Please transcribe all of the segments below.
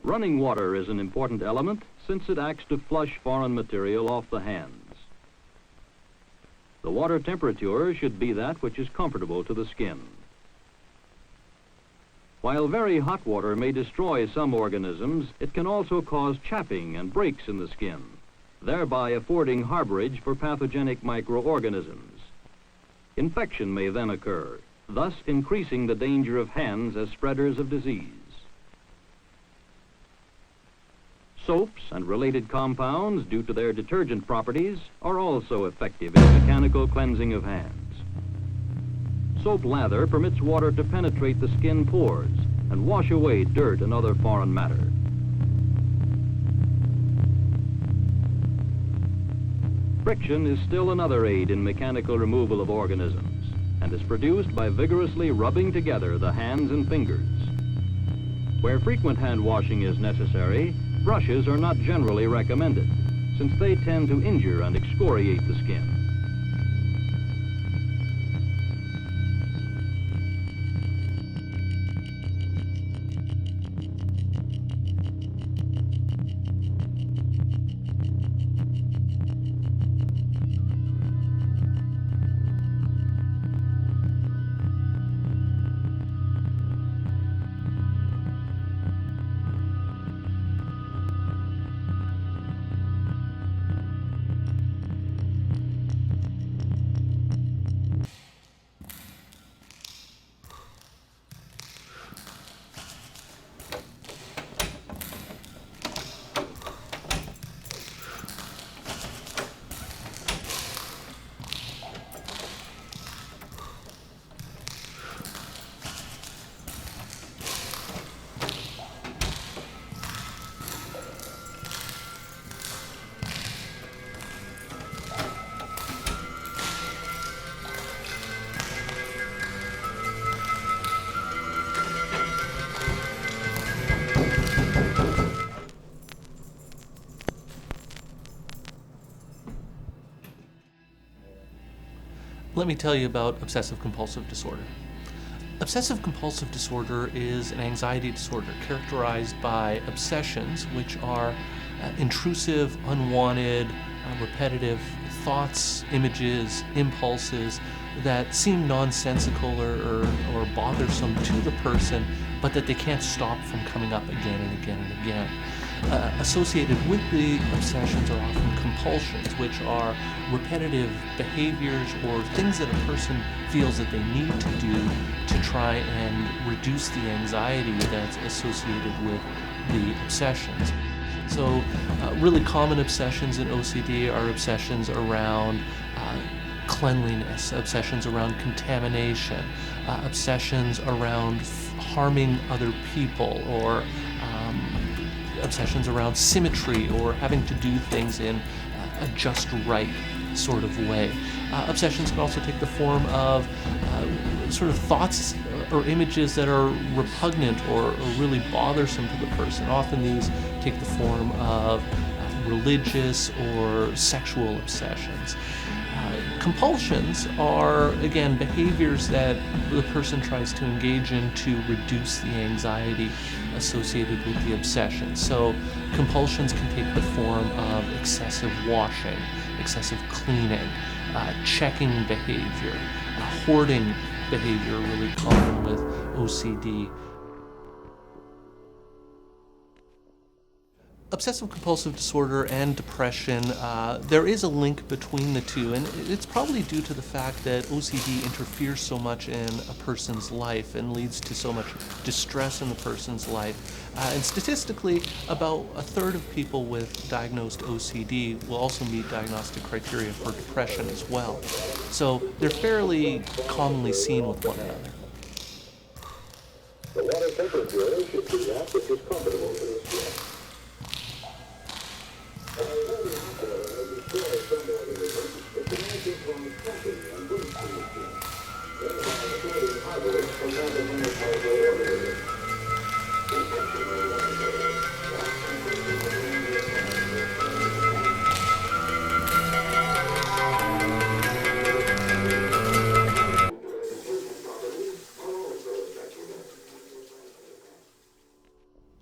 Running water is an important element since it acts to flush foreign material off the hands. The water temperature should be that which is comfortable to the skin. While very hot water may destroy some organisms, it can also cause chapping and breaks in the skin, thereby affording harborage for pathogenic microorganisms. Infection may then occur, thus increasing the danger of hands as spreaders of disease. Soaps and related compounds, due to their detergent properties, are also effective in mechanical cleansing of hands. Soap lather permits water to penetrate the skin pores and wash away dirt and other foreign matter. Friction is still another aid in mechanical removal of organisms and is produced by vigorously rubbing together the hands and fingers. Where frequent hand washing is necessary, brushes are not generally recommended, since they tend to injure and excoriate the skin. Let me tell you about obsessive-compulsive disorder. Obsessive-compulsive disorder is an anxiety disorder characterized by obsessions, which are intrusive, unwanted, repetitive thoughts, images, impulses that seem nonsensical or bothersome to the person, but that they can't stop from coming up again and again and again. Associated with the obsessions are often compulsions, which are repetitive behaviors or things that a person feels that they need to do to try and reduce the anxiety that's associated with the obsessions. So really common obsessions in OCD are obsessions around cleanliness, obsessions around contamination, obsessions around harming other people, or obsessions around symmetry or having to do things in a just right sort of way. Obsessions can also take the form of sort of thoughts or images that are repugnant or really bothersome to the person. Often these take the form of religious or sexual obsessions. Compulsions are, again, behaviors that the person tries to engage in to reduce the anxiety associated with the obsession. So compulsions can take the form of excessive washing, excessive cleaning, checking behavior, hoarding behavior, really common with OCD. Obsessive-compulsive disorder and depression, there is a link between the two, and it's probably due to the fact that OCD interferes so much in a person's life and leads to so much distress in the person's life. And statistically, about a third of people with diagnosed OCD will also meet diagnostic criteria for depression as well. So they're fairly commonly seen with one another. The water temperature should be that which is comfortable to the skin.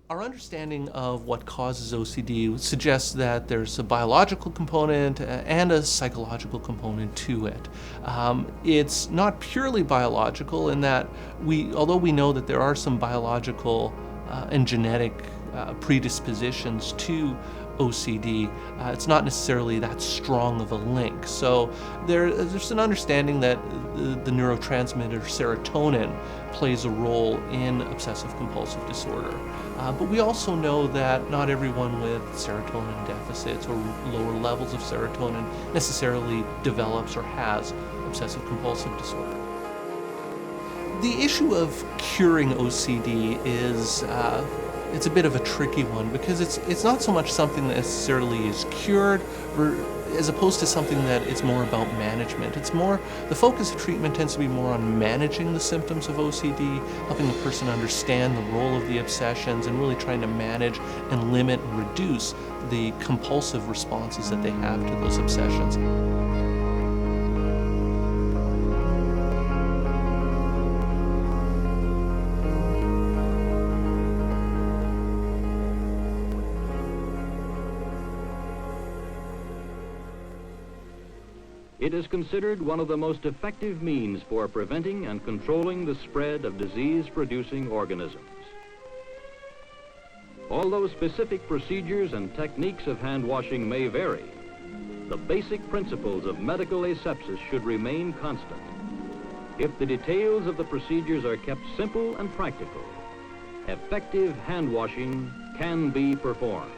Our understanding of what causes OCD suggests that there's a biological component and a psychological component to it. It's not purely biological in that although we know that there are some biological and genetic predispositions to OCD, it's not necessarily that strong of a link. So there's an understanding that the neurotransmitter serotonin plays a role in obsessive compulsive disorder. But we also know that not everyone with serotonin deficits or lower levels of serotonin necessarily develops or has obsessive compulsive disorder. The issue of curing OCD is it's a bit of a tricky one because it's not so much something that necessarily is cured as opposed to something that it's more about management. It's more, the focus of treatment tends to be more on managing the symptoms of OCD, helping the person understand the role of the obsessions, and really trying to manage and limit and reduce the compulsive responses that they have to those obsessions. It is considered one of the most effective means for preventing and controlling the spread of disease-producing organisms. Although specific procedures and techniques of hand washing may vary, the basic principles of medical asepsis should remain constant. If the details of the procedures are kept simple and practical, effective hand washing can be performed.